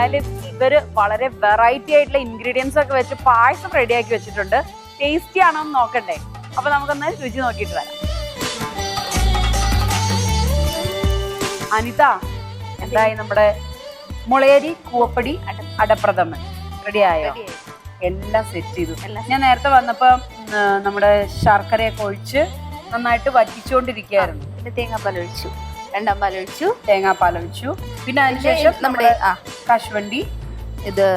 എന്തായാലും ഇവര് വളരെ വെറൈറ്റി ആയിട്ടുള്ള ഇൻഗ്രീഡിയൻസ് ഒക്കെ വെച്ച് പായസം റെഡിയാക്കി വെച്ചിട്ടുണ്ട്. ടേസ്റ്റി ആണോ എന്ന് നോക്കണ്ടേ? അപ്പൊ നമുക്കൊന്ന് രുചി നോക്കിയിട്ട് വരാം. അനിത, എന്തായി നമ്മുടെ മുളയരി കൂവപ്പടി അടപ്രഥമൻ റെഡിയായോ? എല്ലാം സെറ്റ് ചെയ്തു. ഞാൻ നേരത്തെ വന്നപ്പോ നമ്മുടെ ശർക്കരയൊക്കെ ഒഴിച്ച് നന്നായിട്ട് വറ്റിച്ചുകൊണ്ടിരിക്കുകയായിരുന്നു. പിന്നെ തേങ്ങാപ്പാൽ ഒഴിച്ചു, രണ്ടാം പാൽ ഒഴിച്ചു, തേങ്ങാപ്പാൽ ഒഴിച്ചു. പിന്നെ അതിനുശേഷം നമ്മുടെ കശുവണ്ടി, ഇത്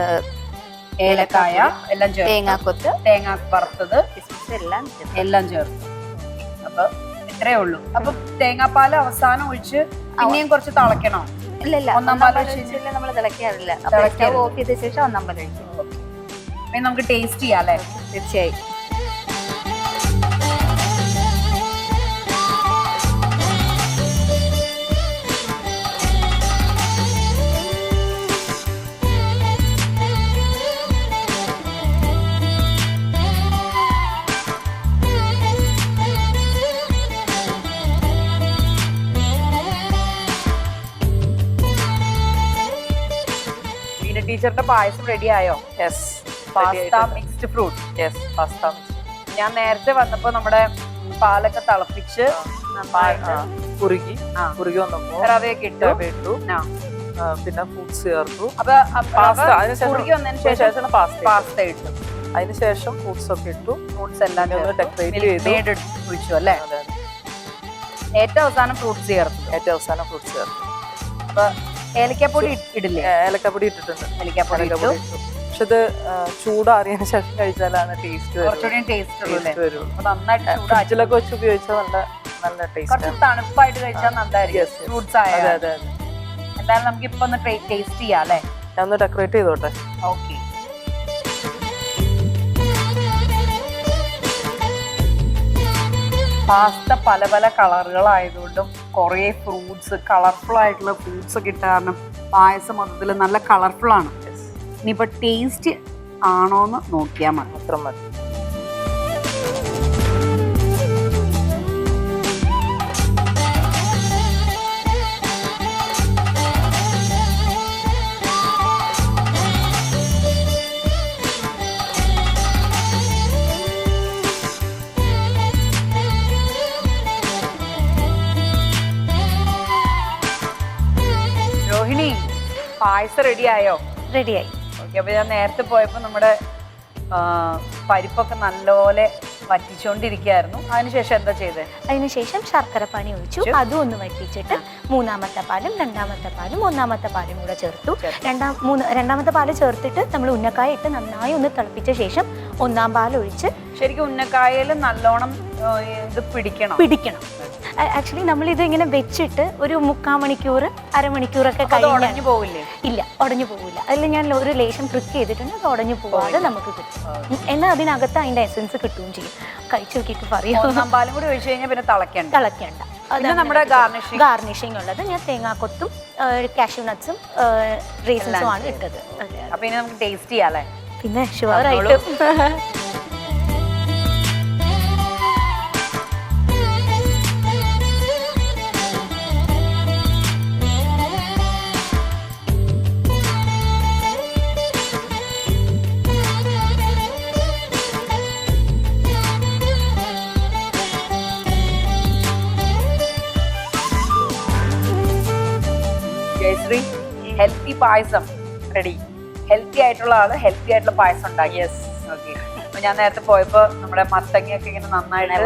ഏലക്കായ എല്ലാം ചേർത്ത്, തേങ്ങാക്കൊത്ത്, തേങ്ങ വറുത്തത് എല്ലാം ചേർത്ത്. അപ്പൊ ഇത്രയേ ഉള്ളൂ. അപ്പൊ തേങ്ങാപ്പാൽ അവസാനം ഒഴിച്ച് പിന്നെയും കുറച്ച് തിളക്കണോ? ഇല്ല, ഒന്നാം പാൽ ഒഴിച്ചില്ല, നമ്മൾ തിളക്കാറില്ല. ഓഫ് ചെയ്ത ശേഷം ഒന്നാം പാൽ ഒഴിക്കും. നമുക്ക് ടേസ്റ്റ് ചെയ്യാം അല്ലേ? തീർച്ചയായും. ടീച്ചറിന്റെ പായസം റെഡി ആയോ? Yes. Pasta mixed fruit. Yes, pasta. ഞാൻ നേരത്തെ വന്നപ്പോ നമ്മുടെ പാലൊക്കെ തിളപ്പിച്ച് കുറുകി വന്നപ്പോ റവയൊക്കെ ഇട്ടു. പിന്നെ ഫ്രൂട്ട്സ് ചേർത്തു. അപ്പൊ പാസ്ത കുറുകി വന്നതിന് ശേഷം പാസ്ത ഇട്ടു. അതിനുശേഷം ഫ്രൂട്ട്സ് ഒക്കെ ഇട്ടു. ഫ്രൂട്ട്സ് എല്ലാം ഡെക്കറേറ്റ് ചെയ്തു ഒഴിച്ചു അല്ലേ? ഏറ്റവും അവസാനം ഫ്രൂട്ട്സ് ചേർത്തു. അപ്പൊ ഏലക്കാപ്പൊടി ഇടില്ലേ? ഏലക്കാപ്പൊടി ഇട്ടിട്ടുണ്ട്. ഏലക്കാപ്പൊടി ഇട്ടു. പക്ഷെ ഇത് ചൂടാറിയതിനു ശേഷം കഴിച്ചാലാണ് ടേസ്റ്റ് കുറച്ചുകൂടി ടേസ്റ്റ് വരുള്ളൂ. നന്നായിട്ട് ഫ്രിഡ്ജിലൊക്കെ വെച്ച് ഉപയോഗിച്ചാൽ നല്ല ടേസ്റ്റ്. കുറച്ച് തണുപ്പായിട്ട് കഴിച്ചാൽ നന്നായിരിക്കും. ഫ്രൂട്ട്സ് ആയാലും. എന്തായാലും നമുക്ക് ഇപ്പൊ ഒന്ന് ടേസ്റ്റ് ചെയ്യാം അല്ലേ? ഞാൻ ഒന്ന് ഡെക്കറേറ്റ് ചെയ്തോട്ടെ. ഓക്കെ. പാസ്ത പല പല കളറുകളായതുകൊണ്ടും കുറേ ഫ്രൂട്ട്സ്, കളർഫുൾ ആയിട്ടുള്ള ഫ്രൂട്ട്സ് ഒക്കെ ഇട്ട കാരണം പായസം മൊത്തത്തിൽ നല്ല കളർഫുൾ ആണ്. ഇനിയിപ്പോൾ ടേസ്റ്റ് ആണോന്ന് നോക്കിയാൽ മതി. അത്ര മതി. രോഹിണി, പായസം റെഡിയായോ? റെഡിയായി. ഓക്കെ. അപ്പോൾ ഞാൻ നേരത്തെ പോയപ്പോൾ നമ്മുടെ പരിപ്പൊക്കെ നല്ലപോലെ വറ്റിച്ചുകൊണ്ടിരിക്കുകയായിരുന്നു. അതിനുശേഷം എന്താ ചെയ്തത്? അതിനുശേഷം ശർക്കര പാനി ഒഴിച്ചു. അതും ഒന്ന് വറ്റിച്ചിട്ട് മൂന്നാമത്തെ പാലും രണ്ടാമത്തെ പാലും ഒന്നാമത്തെ പാലും കൂടെ ചേർത്തു. രണ്ടാമത്തെ പാല് ചേർത്തിട്ട് നമ്മൾ ഉന്നക്കായ ഇട്ട് നന്നായി ഒന്ന് തിളപ്പിച്ച ശേഷം ഒന്നാം പാൽ ഒഴിച്ച്. ശരിക്കും ഉന്നക്കായയിൽ നല്ലോണം ഇത് പിടിക്കണം. ആക്ച്വലി നമ്മളിത് ഇങ്ങനെ വെച്ചിട്ട് ഒരു 3/4 മണിക്കൂർ അരമണിക്കൂറൊക്കെ കഴിഞ്ഞു പോവില്ലേ? ഇല്ല, ഉടഞ്ഞു പോകില്ല. അതിൽ ഞാൻ ഒരു ലേശം ട്രിക്ക് ചെയ്തിട്ടുണ്ട്. അത് ഉടഞ്ഞു പോവാതെ നമുക്ക് കിട്ടും. എന്നാൽ അതിനകത്ത് അതിന്റെ എസൻസ് കിട്ടുകയും ചെയ്യും. കഴിച്ചു നോക്കിയിട്ട് പറയാം. ഒന്നാം പാലും കൂടി ഒഴിച്ചു കഴിഞ്ഞാൽ പിന്നെ തിളക്കണ്ട. അത് നമ്മുടെ ഗാർണിഷിംഗ് ഉള്ളത് ഞാൻ തേങ്ങാക്കൊത്തും കാഷ്യൂ നട്ട്സും റേസിൻസും ആണ് ഇട്ടത്. അപ്പൊ ഇനി നമുക്ക് ടേസ്റ്റ് ചെയ്യാല്ലേ? പിന്നെ ഷുവറായിട്ടും. ഹെൽത്തി പായസം റെഡി. ഹെൽത്തി ആയിട്ടുള്ള ആള് ഹെൽത്തി ആയിട്ടുള്ള പായസം ഉണ്ടാക്കി. ഓക്കെ. അപ്പൊ ഞാൻ നേരത്തെ പോയപ്പോ നമ്മുടെ മത്തങ്ങയൊക്കെ ഇങ്ങനെ നന്നായിട്ട്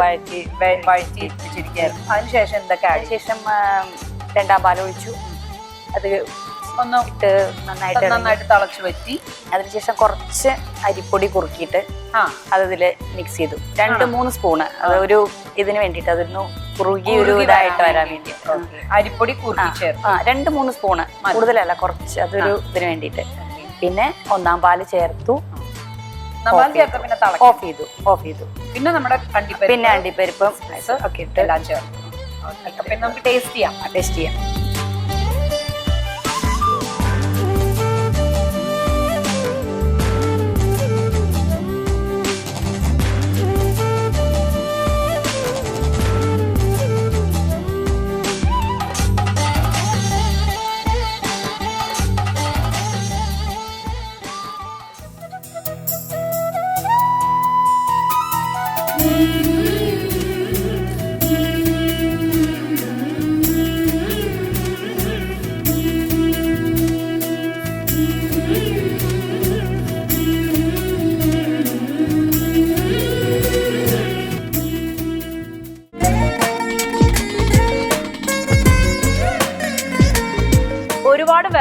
വഴറ്റി വെച്ചിരിക്കുകയായിരുന്നു. അതിനുശേഷം എന്തൊക്കെ? ശേഷം രണ്ടാം പാൽ ഒഴിച്ചു. അത് ഒന്ന് ഇട്ട് നന്നായിട്ട് തിളച്ചു വറ്റി. അതിനുശേഷം കുറച്ച് അരിപ്പൊടി കുറുക്കിയിട്ട് അതില് മിക്സ് ചെയ്തു. 2-3 സ്പൂണ്. അത് ഒരു ഇതിന് വേണ്ടിയിട്ട് അതൊന്ന് കുറുകി ഒരു ഇതായിട്ട് വരാൻ വേണ്ടി അരിപ്പൊടി കുറുക്കി ചേർത്ത്. 2-3 സ്പൂണ്, കൂടുതലല്ല, കുറച്ച്. അതൊരു ഇതിന് വേണ്ടിയിട്ട്. പിന്നെ ഒന്നാം പാല് ചേർത്തു. ഓഫ് ചെയ്തു. പിന്നെ നമ്മുടെ അണ്ടിപ്പരിപ്പും ഒക്കെ ഇട്ട് എല്ലാം ചേർത്തു. നമുക്ക് ടേസ്റ്റ് ചെയ്യാം.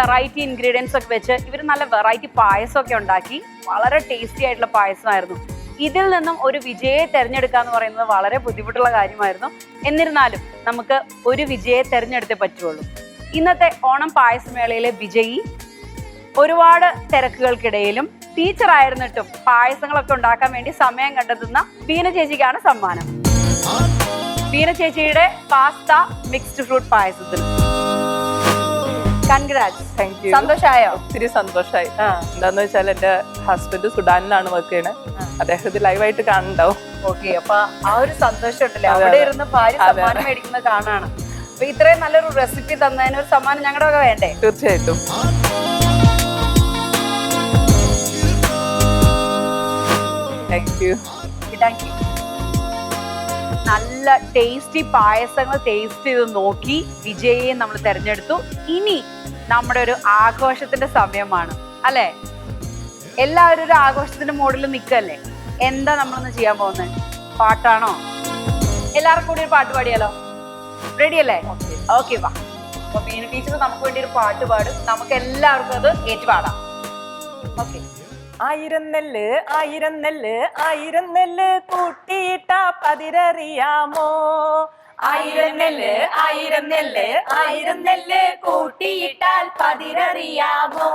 വെറൈറ്റി ഇൻഗ്രീഡിയൻസ് ഒക്കെ വെച്ച് ഇവർ നല്ല വെറൈറ്റി പായസമൊക്കെ ഉണ്ടാക്കി. വളരെ ടേസ്റ്റി ആയിട്ടുള്ള പായസമായിരുന്നു. ഇതിൽ നിന്നും ഒരു വിജയെ തെരഞ്ഞെടുക്കുക എന്ന് പറയുന്നത് വളരെ ബുദ്ധിമുട്ടുള്ള കാര്യമായിരുന്നു. എന്നിരുന്നാലും നമുക്ക് ഒരു വിജയെ തെരഞ്ഞെടുത്തേ പറ്റുള്ളൂ. ഇന്നത്തെ ഓണം പായസമേളയിലെ വിജയി ഒരുപാട് തിരക്കുകൾക്കിടയിലും ടീച്ചർ ആയിരുന്നിട്ടും പായസങ്ങളൊക്കെ ഉണ്ടാക്കാൻ വേണ്ടി സമയം കണ്ടെത്തുന്ന ബീന ചേച്ചിക്കാണ് സമ്മാനം. ബീന ചേച്ചിയുടെ പാസ്ത മിക്സ്ഡ് ഫ്രൂട്ട് പായസത്തിന് കൺഗ്രാറ്റ്സ്. Thank you. സന്തോഷായോ? ഒത്തിരി സന്തോഷമായി. എന്താന്ന് വെച്ചാൽ എന്റെ ഹസ്ബൻഡ് സുഡാനിലാണ് വർക്ക് ചെയ്യണത്. അദ്ദേഹം ഇത് ലൈവായിട്ട് കാണുന്നുണ്ടാവും. ഓക്കെ, അപ്പൊ ആ ഒരു സന്തോഷം ഉണ്ടല്ലേ, അവിടെ ഇരുന്ന് ഭാര്യ സമ്മാനം മേടിക്കുന്നത് കാണാണ്. അപ്പൊ ഇത്രയും നല്ലൊരു റെസിപ്പി തന്നതിന് ഒരു സമ്മാനം ഞങ്ങളുടെ ഒക്കെ വേണ്ടേ? തീർച്ചയായിട്ടും. Thank you. Thank you. നല്ല ടേസ്റ്റി പായസങ്ങൾ ടേസ്റ്റ് ചെയ്ത് നോക്കി വിജയെ നമ്മൾ തെരഞ്ഞെടുത്തു. ഇനി നമ്മുടെ ഒരു ആഘോഷത്തിന്റെ സമയമാണ് അല്ലെ? എല്ലാവരും ഒരു ആഘോഷത്തിന്റെ മോഡിൽ നിൽക്കല്ലേ? എന്താ നമ്മളൊന്ന് ചെയ്യാൻ പോകുന്നത്? പാട്ടാണോ? എല്ലാവർക്കും കൂടി ഒരു പാട്ട് പാടിയാലോ? റെഡി അല്ലേ? ഓക്കെ, വാ. അപ്പൊ ബീന ടീച്ചർ നമുക്ക് വേണ്ടി ഒരു പാട്ട് പാടും. നമുക്ക് എല്ലാവർക്കും അത് ഏറ്റുപാടാം. ഓക്കെ. ആയിരം നെല്ല് ആയിരം നെല്ല് ആയിരം നെല്ല് കൂട്ടിയിട്ട പതിരറിയാമോ? ആയിരം നെല്ല് ആയിരം നെല്ല് ആയിരം നെല്ല് കൂട്ടിയിട്ടാൽ പതിരറിയാമോ?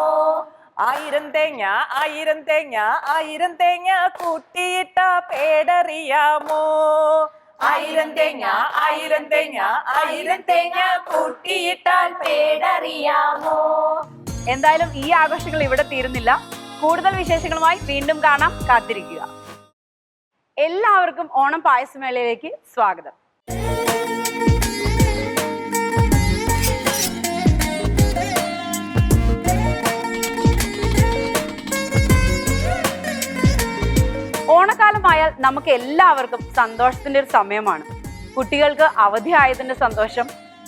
ആയിരം തേങ്ങ ആയിരം തേങ്ങ ആയിരം തേങ്ങ കൂട്ടിയിട്ട പേടറിയാമോ? ആയിരം തേങ്ങ ആയിരം തേങ്ങ ആയിരം തേങ്ങ കൂട്ടിയിട്ടാൽ പേടറിയാമോ? എന്തായാലും ഈ ആഘോഷങ്ങൾ ഇവിടെ തീരുന്നില്ല. കൂടുതൽ വിശേഷങ്ങളുമായി വീണ്ടും കാണാം. കാത്തിരിക്കുക. എല്ലാവർക്കും ഓണം പായസമേളയിലേക്ക് സ്വാഗതം. ഓണക്കാലമായാൽ നമുക്ക് എല്ലാവർക്കും സന്തോഷത്തിന്റെ ഒരു സമയമാണ്. കുട്ടികൾക്ക് അവധിയായതിന്റെ സന്തോഷം,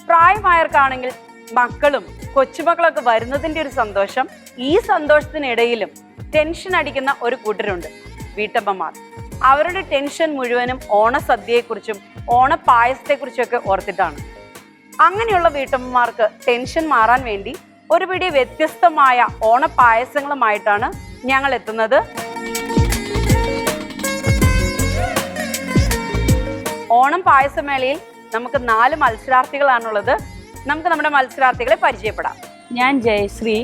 പ്രായമായവർക്കാണെങ്കിൽ മക്കളും കൊച്ചുമക്കളൊക്കെ വരുന്നതിന്റെ ഒരു സന്തോഷം. ഈ സന്തോഷത്തിനിടയിലും ടെൻഷൻ അടിക്കുന്ന ഒരു കൂട്ടരുണ്ട്, വീട്ടമ്മമാർ. അവരുടെ ടെൻഷൻ മുഴുവനും ഓണസദ്യയെക്കുറിച്ചും ഓണപ്പായസത്തെക്കുറിച്ചൊക്കെ ഓർത്തിട്ടാണ്. അങ്ങനെയുള്ള വീട്ടമ്മമാർക്ക് ടെൻഷൻ മാറാൻ വേണ്ടി ഒരു പിടി വ്യത്യസ്തമായ ഓണപ്പായസങ്ങളുമായിട്ടാണ് ഞങ്ങൾ എത്തുന്നത്. ഓണം പായസമേളയിൽ നമുക്ക് 4 മത്സരാർത്ഥികളാണുള്ളത്. നമുക്ക് നമ്മുടെ മത്സരാർത്ഥികളെ പരിചയപ്പെടാം. ഞാൻ ജയശ്രീ,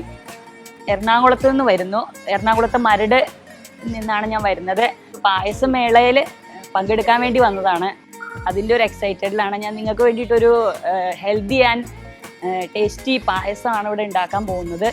എറണാകുളത്ത് നിന്ന് വരുന്നു. എറണാകുളത്തെ മരട് നിന്നാണ് ഞാൻ വരുന്നത്. പായസമേളയിൽ പങ്കെടുക്കാൻ വേണ്ടി വന്നതാണ്. അതിൻ്റെ ഒരു എക്സൈറ്റഡിലാണ് ഞാൻ. നിങ്ങൾക്ക് വേണ്ടിയിട്ടൊരു ഹെൽത്തി ആൻഡ് ടേസ്റ്റി പായസമാണ് ഇവിടെ ഉണ്ടാക്കാൻ പോകുന്നത്.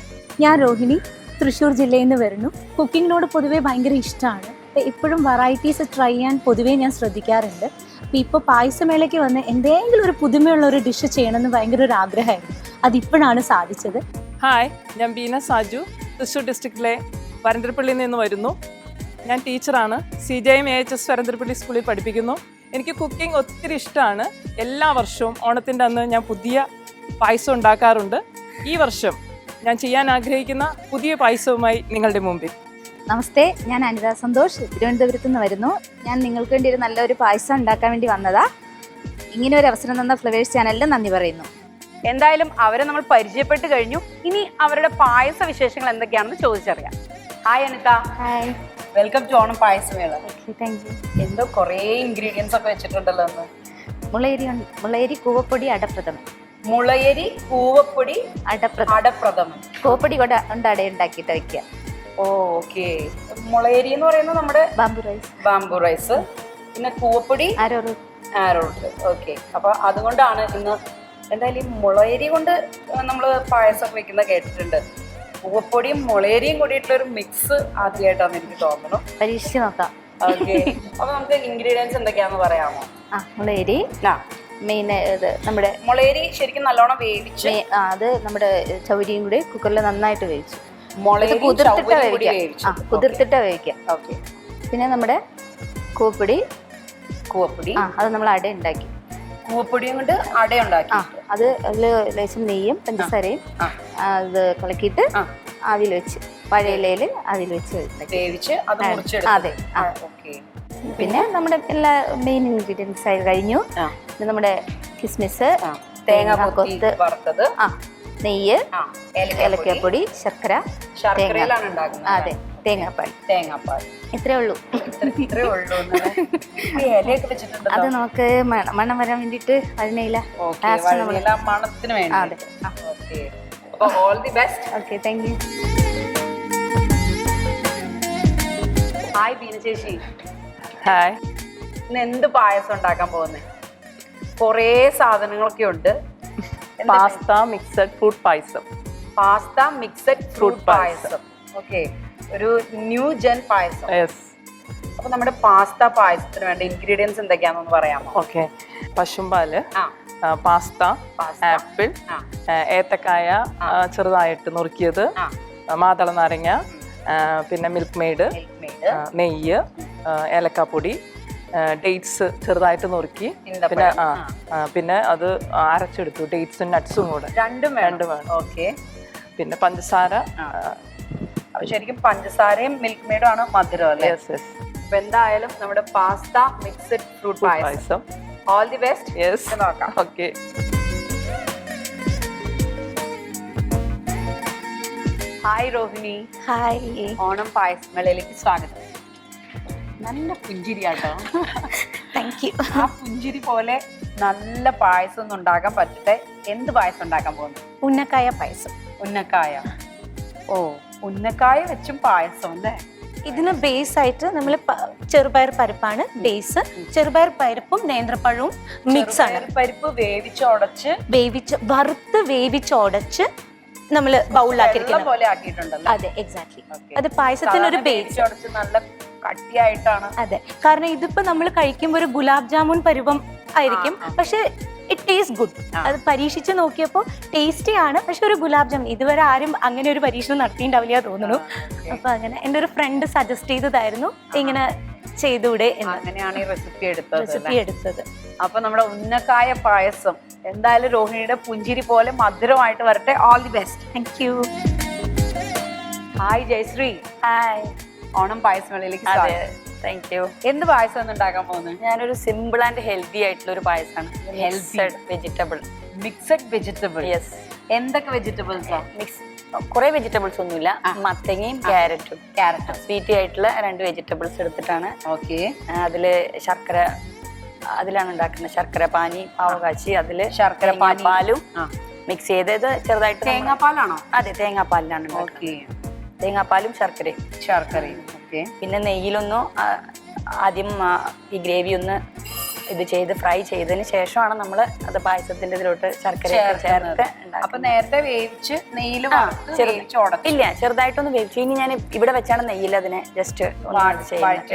ഞാൻ രോഹിണി, തൃശ്ശൂർ ജില്ലയിൽ നിന്ന് വരുന്നു. കുക്കിങ്ങിനോട് പൊതുവേ ഭയങ്കര ഇഷ്ടമാണ്. ഇപ്പോഴും വെറൈറ്റീസ് ട്രൈ ചെയ്യാൻ പൊതുവേ ഞാൻ ശ്രദ്ധിക്കാറുണ്ട്. അപ്പോൾ ഇപ്പോൾ പായസമേളയ്ക്ക് വന്ന് എന്തെങ്കിലും ഒരു പുതുമയുള്ള ഒരു ഡിഷ് ചെയ്യണമെന്ന് ഭയങ്കര ഒരു ആഗ്രഹമായിരുന്നു. അതിപ്പോഴാണ് സാധിച്ചത്. ഹായ്, ഞാൻ ബീന സാജു, തൃശ്ശൂർ ഡിസ്ട്രിക്റ്റിലെ വരന്തരപ്പള്ളിയിൽ നിന്ന് വരുന്നു. ഞാൻ ടീച്ചറാണ്. CJM AHS വരന്തരപ്പള്ളി സ്കൂളിൽ പഠിപ്പിക്കുന്നു. എനിക്ക് കുക്കിംഗ് ഒത്തിരി ഇഷ്ടമാണ്. എല്ലാ വർഷവും ഓണത്തിൻ്റെ അന്ന് ഞാൻ പുതിയ പായസം ഉണ്ടാക്കാറുണ്ട്. ഈ വർഷം ഞാൻ ചെയ്യാൻ ആഗ്രഹിക്കുന്ന പുതിയ പായസവുമായി നിങ്ങളുടെ മുമ്പിൽ. നമസ്തേ, ഞാൻ അനിത സന്തോഷ്, തിരുവനന്തപുരത്ത് നിന്ന് വരുന്നു. ഞാൻ നിങ്ങൾക്ക് വേണ്ടി ഒരു നല്ലൊരു പായസം ഉണ്ടാക്കാൻ വേണ്ടി വന്നതാ. ഇങ്ങനെ ഒരു അവസരം തന്ന ഫ്ലവേഴ്സ് ചാനലിന് നന്ദി പറയുന്നു. എന്തായാലും അവരെ നമ്മൾ പരിചയപ്പെട്ട് കഴിഞ്ഞു. ഇനി അവരുടെ പായസ വിശേഷങ്ങൾ എന്തൊക്കെയാണെന്ന് ചോദിച്ചറിയാം. Hi Anitha. Hi. Welcome to Onam പായസമേള. Thank you. എന്തോ കുറേ ഇൻഗ്രീഡിയൻസ് ഒക്കെ വെച്ചിട്ടുണ്ടല്ലോ അന്ന്. മുളയരി കൂവപ്പൊടി അടപ്രഥമൻ. മുളയരി കൂവപ്പൊടി അടപ്രഥമൻ. കൂവപ്പൊടി കൊണ്ട് അട ഉണ്ടാക്കിയിട്ട് വെക്കുക. ഓക്കെ. മുളയരി എന്ന് പറയുന്നത് നമ്മുടെ ബാംബു റൈസ്, പിന്നെ കൂവപ്പൊടി ആരോട്ട്. ഓക്കെ, അപ്പൊ അതുകൊണ്ടാണ് ഇന്ന് എന്തായാലും ഈ മുളയരി കൊണ്ട് നമ്മൾ പായസം വെക്കുന്ന കേട്ടിട്ടുണ്ട്. കൂവപ്പൊടിയും മുളയരിയും കൂടിയിട്ടുള്ള ഒരു മിക്സ് ആദ്യമായിട്ടാണ് എനിക്ക് തോന്നുന്നു. പരീക്ഷിച്ച് നോക്കാം. ഓക്കെ, അപ്പൊ നമുക്ക് ഇൻഗ്രീഡിയൻസ് എന്തൊക്കെയാണെന്ന് പറയാമോ? മുളയരി മെയിൻ ഇത് നമ്മുടെ മുളയരി ശരിക്കും നല്ലോണം വേവിച്ച് അത് നമ്മുടെ ചൗരിയും കൂടി കുക്കറിൽ നന്നായിട്ട് വേവിച്ചു. കുതിർത്തിട്ട് വേവിക്കാം. ഓക്കെ. പിന്നെ നമ്മുടെ കൂവപ്പൊടി അത് നമ്മൾ അട ഉണ്ടാക്കി. കൂവപ്പൊടിയും കൊണ്ട് അടയുണ്ടാക്കി. അത് അതിൽ ലേശം നെയ്യും പഞ്ചസാരയും അത് കലക്കിയിട്ട് അതിൽ വെച്ച് പഴയിലയിൽ അതിൽ വെച്ച് വേവിച്ച് അതെ. പിന്നെ നമ്മുടെ എല്ലാ മെയിൻ ഇൻഗ്രീഡിയൻസ് ആയി കഴിഞ്ഞു. നമ്മുടെ കിസ്മിസ്, തേങ്ങ കൊത്ത് വറുത്തത്, നെയ്യ്, ആ, ഏലക്കാപ്പൊടി, ശർക്കര, ശർക്കരയിലാണ് ഉണ്ടാക്കുന്നത്. അതെ, തേങ്ങാപ്പാൽ. തേങ്ങാപ്പാൽ. ഇത്രേ ഉള്ളൂ. ഇത്രേ ഉള്ളൂ എന്നല്ലേ? ഈ ഇലയൊക്കെ വെച്ചിട്ടുണ്ടല്ലോ. അത് നമുക്ക് മണം വരാൻ വേണ്ടിയിട്ട് വഴനയില. ഓക്കേ, വഴനയില മണത്തിന് വേണ്ടി. അതെ. ഓക്കേ. അപ്പോൾ all the best. Okay, thank you. Hi Beena ചേച്ചി, ഹായ്. ഇന്ന് എന്ത് പായസം ഉണ്ടാക്കാൻ പോകുന്നത്? കുറേ സാധനങ്ങളൊക്കെ ഉണ്ട്. പാസ്ത മിക്സഡ് ഫ്രൂട്ട് പായസം. പാസ്ത മിക്സഡ് ഫ്രൂട്ട് പായസം. ഓക്കെ, ഒരു ന്യൂ ജെൻ പായസം. യെസ്. അപ്പൊ നമ്മുടെ പാസ്ത പായസത്തിന് വേണ്ട ഇൻഗ്രീഡിയൻസ് എന്തൊക്കെയാണെന്ന് പറയാമോ? ഓക്കെ. പശുമ്പാല്, ആ, പാസ്ത, പാസ്ത, ആപ്പിൾ, ആ, ഏത്തക്കായ ചെറുതായിട്ട് നുറുക്കിയത്, ആ, മാതള നാരങ്ങ, പിന്നെ മിൽക്ക് മെയ്ഡ്, മിൽക്ക് മെയ്ഡ്, നെയ്യ്, ഏലക്കാപ്പൊടി, ഡേറ്റ്സ് ചെറുതായിട്ട് നുറുക്കി, ഈന്തപ്പഴം. പിന്നെ പിന്നെ അത് അരച്ചെടുത്തു. ഡേറ്റ്സും നട്ട്സും കൂടെ രണ്ടും രണ്ടും വേണം. ഓക്കെ. പിന്നെ പഞ്ചസാര. അപ്പൊ ശരിക്കും പഞ്ചസാരയും മിൽക്ക് മെയ്ഡും ആണ് മധുരം അല്ലേ? Yes yes. അപ്പൊ എന്തായാലും നമ്മുടെ പാസ്ത മിക്സഡ് ഫ്രൂട്ട് പായസം. All the best. യെസ്. നോക്കാം. Okay. Hi Rohini. Hi. Onam പായസമേളയിലേക്ക് സ്വാഗതം. നല്ല പുഞ്ചിരിയാട്ടോ. Thank you. ആ പുഞ്ചിരി പോലെ നല്ല പായസം ഒന്നും ഉണ്ടാക്കാൻ പറ്റട്ടെ. എന്ത് പായസം ഉണ്ടാക്കാൻ പോകുന്നു? ഉന്നക്കായ പായസം. ഉന്നക്കായ. ഓ, ഉന്നക്കായ വെച്ചും പായസം അല്ലേ? ഇതിന് ബേസ് ആയിട്ട് നമ്മൾ ചെറുപയർ പരിപ്പാണ് ബേസ്. ചെറുപയർ പരിപ്പും നേന്ത്രപ്പഴവും മിക്സ് ആണ്. പരിപ്പ് വേവിച്ചുടച്ച് വറുത്ത് വേവിച്ചുടച്ച് നമ്മൾ ബൗളിലാക്കിയിരിക്കുന്നത് പോലെ ആക്കിയിട്ടുണ്ടല്ലോ. അതെ, എക്സാക്ട്ലി. അത് പായസത്തിനൊരു ബേസ്. വേവിച്ചുടച്ച് നല്ല കട്ടിയായിട്ടാണ്. അതെ, കാരണം ഇതിപ്പോ നമ്മൾ കഴിക്കുമ്പോൾ ഒരു ഗുലാബ് ജാമുൻ പരുവം ആയിരിക്കും, പക്ഷെ ഇറ്റ് ടേസ്റ്റ് ഗുഡ്. അത് പരീക്ഷിച്ച് നോക്കിയപ്പോൾ ടേസ്റ്റി ആണ്, പക്ഷെ ഒരു ഗുലാബ് ജാമുൻ. ഇതുവരെ ആരും അങ്ങനെ ഒരു പരീക്ഷണം നടത്തിയിട്ടുണ്ടാവില്ല തോന്നുന്നു. അപ്പൊ അങ്ങനെ എൻ്റെ ഒരു ഫ്രണ്ട് സജസ്റ്റ് ചെയ്തതായിരുന്നു ഇങ്ങനെ ചെയ്തൂടെ എന്ന്. അങ്ങനെയാണ് ഈ റെസിപ്പി എടുത്തത്. അപ്പൊ നമ്മുടെ ഉന്നക്കായ പായസം എന്തായാലും രോഹിണിയുടെ പുഞ്ചിരി പോലെ മധുരമായിട്ട് വരട്ടെ. All the best. Thank you. Hi Jayashree. Hi. Onam പായസമേളയിലേക്ക് അതെ, സ്വാഗതം. Thank you. എന്ത് പായസം ഒന്ന് ഉണ്ടാക്കാൻ പോകുന്നത്? ഞാനൊരു സിമ്പിൾ ആൻഡ് ഹെൽത്തി ആയിട്ടുള്ള ഒരു പായസമാണ്. വെജിറ്റബിൾ. Mixed vegetable. യെസ്. എന്തൊക്കെ വെജിറ്റബിൾസാ? മിക്സ് കുറെ വെജിറ്റബിൾസ് ഒന്നുമില്ല. മത്തങ്ങയും ക്യാരറ്റും. സ്വീറ്റി ആയിട്ടുള്ള 2 വെജിറ്റബിൾസ് എടുത്തിട്ടാണ്. ഓക്കെ. അതില് ശർക്കര, അതിലാണ് ഉണ്ടാക്കുന്നത്. ശർക്കര പാനി, പാവ കാച്ചി, അതില് ശർക്കര പാലും മിക്സ് ചെയ്തത് ചെറുതായിട്ട്. തേങ്ങാപ്പാലാണോ? അതെ, തേങ്ങാപ്പാലിലാണ് ഉണ്ടാക്കുന്നത്. തേങ്ങാപ്പാലും ശർക്കരയും. ഓക്കെ. പിന്നെ നെയ്യിലൊന്ന് ആദ്യം ഈ ഗ്രേവി ഒന്ന് ഇത് ചെയ്ത് ഫ്രൈ ചെയ്തതിന് ശേഷമാണ് നമ്മൾ അത് പായസത്തിന്റെ ഇതിലോട്ട് ശർക്കര ചേർത്ത്. അപ്പൊ നേരത്തെ വേവിച്ച് നെയ്യിൽ ഇല്ല, ചെറുതായിട്ടൊന്ന് വേവിച്ചു. ഇനി ഞാൻ ഇവിടെ വെച്ചാണ് നെയ്യിൽ അതിനെ ജസ്റ്റ്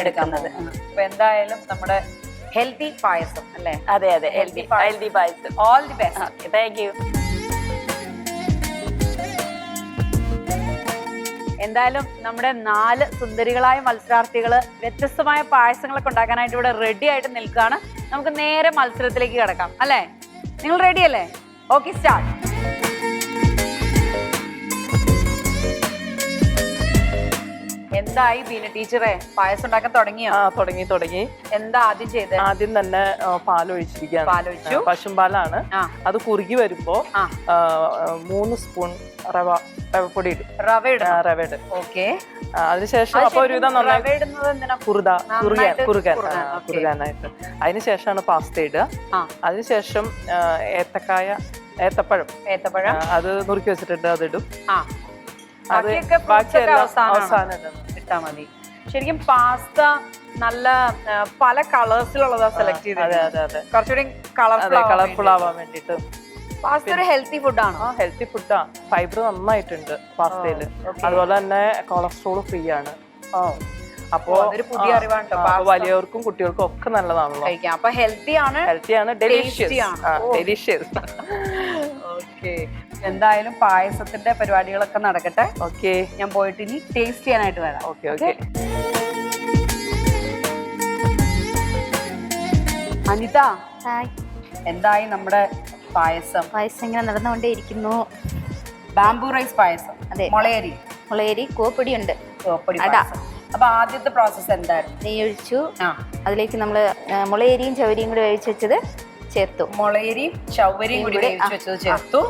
എടുക്കുന്നത്. അപ്പൊ എന്തായാലും നമ്മുടെ ഹെൽത്തി പായസം അല്ലേ? അതെ അതെ, healthy payasam. All the best. Thank U. എന്തായാലും നമ്മുടെ 4 സുന്ദരികളായ മത്സരാർത്ഥികള് വ്യത്യസ്തമായ പായസങ്ങളൊക്കെ ഉണ്ടാക്കാനായിട്ട് ഇവിടെ റെഡി ആയിട്ട് നിൽക്കുകയാണ്. നമുക്ക് നേരെ മത്സരത്തിലേക്ക് കിടക്കാം അല്ലേ? നിങ്ങൾ റെഡി അല്ലേ? Okay, start. എന്തായി ബീന ടീച്ചറെ, പായസം ഉണ്ടാക്കാൻ തുടങ്ങിയോ? തുടങ്ങി. എന്താ ആദ്യം ചെയ്തത്? ആദ്യം തന്നെ പാലൊഴിച്ചിരിക്കുകയാണ്. പാലൊഴിച്ചു. പശുമ്പാലാണ്. അത് കുറുകി വരുമ്പോ 3 സ്പൂൺ റവപ്പൊടി ഇടും. റവ ഇടും. ഓക്കെ. അതിനുശേഷം അപ്പൊ ഒരുവിധം നന്നായി കുറുകാനായിട്ട്. അതിനുശേഷമാണ് പാസ്ത ഇടുക. അതിനുശേഷം ഏത്തപ്പഴം അത് നുറുക്കി വെച്ചിട്ടുണ്ട്, അതിടും. അവസാനം ഇട്ടാ മതി. ശരിക്കും പാസ്ത നല്ല പല കളേഴ്സിലുള്ളതാ സെലക്ട് ചെയ്തത്. അതെ, കുറച്ചുകൂടി കളർഫുൾ ആവാൻ വേണ്ടിട്ട്. പാസ്ത ഒരു ഹെൽത്തി ഫുഡാണ്. ഹെൽത്തി ഫുഡാ. ഫൈബർ നന്നായിട്ടുണ്ട് പാസ്തയില്. അതുപോലെ തന്നെ കൊളസ്ട്രോൾ ഫ്രീ ആണ്. അപ്പോ പുതിയ അറിവാണ്. വലിയവർക്കും കുട്ടികൾക്കും ഒക്കെ നല്ലതാണല്ലോ കഴിക്കാം. അപ്പൊ ഹെൽത്തി ആണ്, ഡെലിഷ്യസ്. ഓക്കെ. എന്തായാലും പായസത്തിന്റെ പരിപാടികളൊക്കെ നടക്കട്ടെ. ഓക്കെ, ഞാൻ പോയിട്ട് ഇനി ടേസ്റ്റ് ചെയ്യാനായിട്ട് വരാം. ഓക്കെ. അനിത, എന്തായി നമ്മുടെ പായസം? പായസം ഇങ്ങനെ നടന്നുകൊണ്ടേയിരിക്കുന്നു. ബാംബൂ റൈസ് പായസം. അതെ, മുളയരി കൂവപ്പൊടി ഉണ്ട്. അപ്പൊ ആദ്യത്തെ പ്രോസസ് എന്തായിരുന്നു? നെയ്യ് ഒഴിച്ചു. അതിലേക്ക് നമ്മൾ മുളയരിയും ചവരിയും കൂടി വേവിച്ച് വെച്ചത് ചേർത്തു. മുളയരിയും ചവരിയും കൂടി വേവിച്ച് വെച്ചത് ചേർത്തു.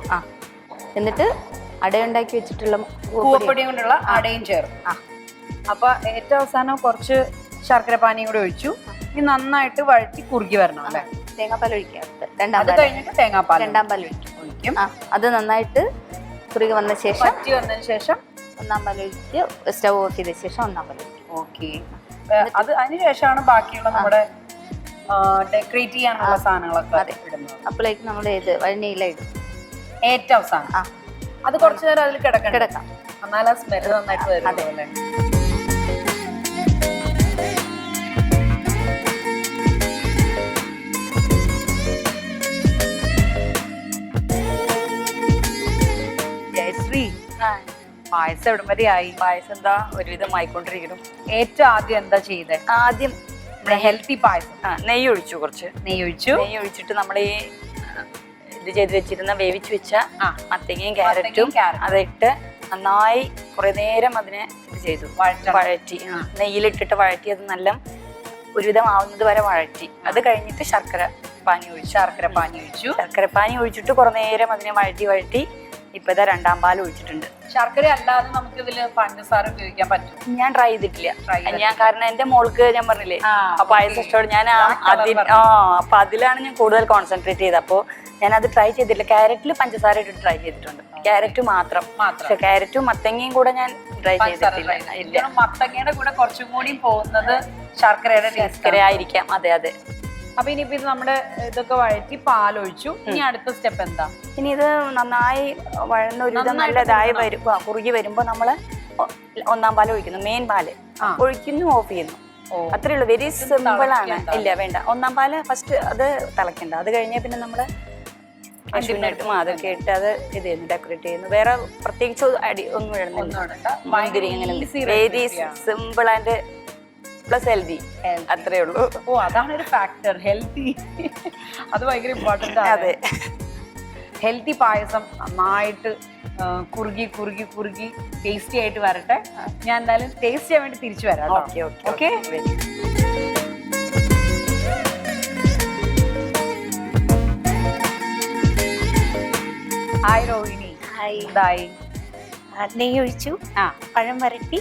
എന്നിട്ട് അടയുണ്ടാക്കി വെച്ചിട്ടുള്ള കൂവപ്പൊടിയും കൊണ്ടുള്ള അടയും ചേർത്ത്. അപ്പൊ ഏറ്റവും അവസാനം കുറച്ച് ശർക്കര പാനിയും കൂടെ ഒഴിച്ചു. ഇനി നന്നായിട്ട് വഴറ്റി കുറുകി വരണം അല്ലെ? തേങ്ങാപ്പാൽ ഒഴിക്കാം. അത് കഴിഞ്ഞിട്ട് തേങ്ങാപ്പാൽ രണ്ടാം പാൽ ഒഴിക്കും. അത് നന്നായിട്ട് കുറുകി വന്ന ശേഷം വറ്റി വന്നതിന് ശേഷം ഒന്നാം പാൽ ഒഴിച്ച് സ്റ്റവ് ഓഫ് ചെയ്ത ശേഷം ഒന്നാം പാൽ ഒഴിക്കും. ഓക്കെ. അത് അതിനുശേഷമാണ് ബാക്കിയുള്ള നമ്മുടെ ഡെക്കറേറ്റ് ചെയ്യാനുള്ള സാധനങ്ങളൊക്കെ ഇടുന്നത്. അപ്പോഴേക്കും നമ്മൾ വഴനയില ഇടും ഏറ്റവും അവസാനം. അത് കുറച്ചു നേരം അതിൽ കിടക്കാം. എന്നാൽ ആ സ്മെല് നന്നായിട്ട് വരും അല്ലേ? ജയശ്രീ, പായസം എവിടം വരെ ആയി? പായസം എന്താ ഒരുവിധം ആയിക്കൊണ്ടിരിക്കുന്നു. ഏറ്റവും ആദ്യം എന്താ ചെയ്തേ? ആദ്യം ഹെൽത്തി പായസം. നെയ്യ് ഒഴിച്ചു, കുറച്ച് നെയ്യ് ഒഴിച്ചിട്ട് നമ്മൾ ഈ ഇത് ചെയ്ത് വെച്ചിരുന്ന വേവിച്ച് വെച്ച മത്തങ്ങയും ക്യാരറ്റും അതിട്ട് നന്നായി കുറെ നേരം അതിനെ ഇത് ചെയ്തു വഴറ്റി. നെയ്യിലിട്ടിട്ട് വഴറ്റി അത് നല്ല ഒരുവിധം ആവുന്നത് വരെ വഴറ്റി. അത് കഴിഞ്ഞിട്ട് ശർക്കര പാനി ഒഴിച്ചിട്ട് കുറെ നേരം അതിനെ വഴറ്റി ഇപ്പൊ ഇതാ രണ്ടാം പാൽ ഒഴിച്ചിട്ടുണ്ട്. ശർക്കര അല്ലാതെ നമുക്ക് ഇതില് പഞ്ചസാര ഉപയോഗിക്കാൻ പറ്റും? ഞാൻ ട്രൈ ചെയ്തിട്ടില്ല. ഞാൻ കാരണം എന്റെ മോൾക്ക് ഞാൻ പറഞ്ഞില്ലേ പായസം ഇഷ്ടമാണ്, ഞാൻ അപ്പൊ അതിലാണ് ഞാൻ കൂടുതൽ കോൺസെൻട്രേറ്റ് ചെയ്തത്. അപ്പൊ ഞാൻ അത് ട്രൈ ചെയ്തിട്ടില്ല. ക്യാരറ്റിൽ പഞ്ചസാര ഇട്ടിട്ട് ട്രൈ ചെയ്തിട്ടുണ്ട്, ക്യാരറ്റ് മാത്രം. പക്ഷെ ക്യാരറ്റും മത്തങ്ങയും കൂടെ ഞാൻ ട്രൈ ചെയ്തിട്ടില്ല. മത്തങ്ങയുടെ കൂടെ കുറച്ചും കൂടി പോകുന്നത് ശർക്കര ആയിരിക്കാം. അതെ അതെ. അപ്പൊ ഇനിയിപ്പോ ഇത് നമ്മുടെ ഇതൊക്കെ വഴറ്റി പാലൊഴിച്ചു. ഇനി അടുത്ത സ്റ്റെപ്പ് എന്താ? ഇനി ഇത് നന്നായി വഴന്ന ഒരുവിധം നല്ലതായി വരും, കുറുകി വരുമ്പോ നമ്മള് ഒന്നാം പാല് ഒഴിക്കുന്നു. മെയിൻ പാല് ഒഴിക്കുന്നു, ഓഫ് ചെയ്യുന്നു. അത്രേ ഉള്ളൂ. വെരി സിമ്പിൾ ആണ്. ഇല്ല വേണ്ട, ഒന്നാം പാല് ഫസ്റ്റ് അത് തിളക്കണ്ട. അത് കഴിഞ്ഞ പിന്നെ നമ്മള് പശുവിനട്ടും അതൊക്കെ ഇട്ട് അത് ഇത് ചെയ്യുന്നു, ഡെക്കറേറ്റ് ചെയ്യുന്നു. വേറെ പ്രത്യേകിച്ച് അടി ഒന്നും ഇടുന്നില്ല. മുന്തിരി അങ്ങനെ very simple and plus healthy, അത്രേ ഉള്ളൂ. അതാണ് ഒരു ഫാക്ടർ, ഹെൽത്തി. അത് ഭയങ്കര ഇമ്പോർട്ടന്റ് ആണ്. അതെ. ഹെൽത്തി പായസം നന്നായിട്ട് കുറുകി ടേസ്റ്റി ആയിട്ട് വരട്ടെ. ഞാൻ എന്തായാലും ടേസ്റ്റ് ചെയ്യാൻ വേണ്ടി തിരിച്ചു വരാം. ഓക്കെ. ഹായ് രോഹിണി. ഹായ്. നെയ്യ് ഒഴിച്ചു, പഴം വരട്ടി,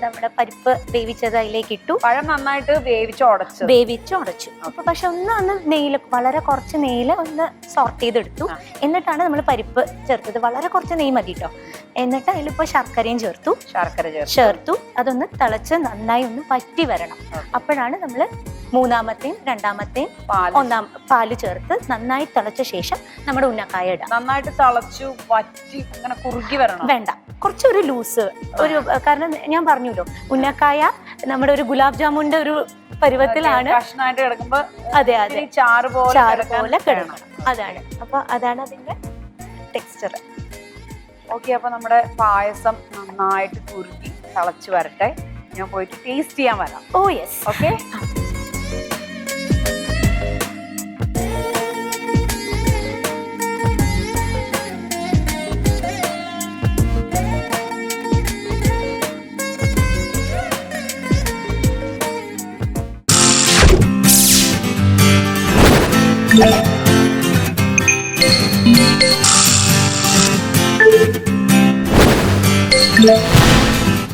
നമ്മുടെ പരിപ്പ് വേവിച്ചത് അതിലേക്ക് ഇട്ടു. പഴം നന്നായിട്ട് വേവിച്ചുടച്ചു. അപ്പൊ പക്ഷെ ഒന്ന് നെയ്യിൽ, വളരെ കുറച്ച് നെയ്യിൽ ഒന്ന് സോർട്ട് ചെയ്തെടുത്തു. എന്നിട്ടാണ് നമ്മൾ പരിപ്പ് ചേർത്തത്. വളരെ കുറച്ച് നെയ്യ് മതി കേട്ടോ. എന്നിട്ട് അതിലിപ്പോ ശർക്കരയും ചേർത്തു. അതൊന്ന് തിളച്ച് നന്നായി ഒന്ന് വറ്റി വരണം. അപ്പോഴാണ് നമ്മൾ മൂന്നാമത്തെയും രണ്ടാമത്തെയും ഒന്നാം പാല് ചേർത്ത് നന്നായി തിളച്ച ശേഷം നമ്മുടെ ഉന്നക്കായ ഇടാം. നന്നായിട്ട് തിളച്ചു വറ്റി അങ്ങനെ കുറുകി വരണം. വേണ്ട, കുറച്ചൊരു ലൂസ് ഒരു, കാരണം ഞാൻ പറഞ്ഞല്ലോ ഉന്നക്കായ നമ്മുടെ ഒരു ഗുലാബ് ജാമുന്റെ ഒരു പരുവത്തിലാണ്. കഷ്ണമായിട്ട് കിടക്കുമ്പോ അതെ ചാറ് പോലെ കിടക്കണം. അതാണ്. അപ്പൊ അതാണ് അതിന്റെ ടെക്സ്ചർ. ഓക്കെ. അപ്പൊ നമ്മുടെ പായസം നന്നായിട്ട് കുറുകി തിളച്ചു വരട്ടെ. ഞാൻ പോയിട്ട് ടേസ്റ്റ് ചെയ്യാൻ വരാം. Oh yes. ഓക്കെ. Yeah.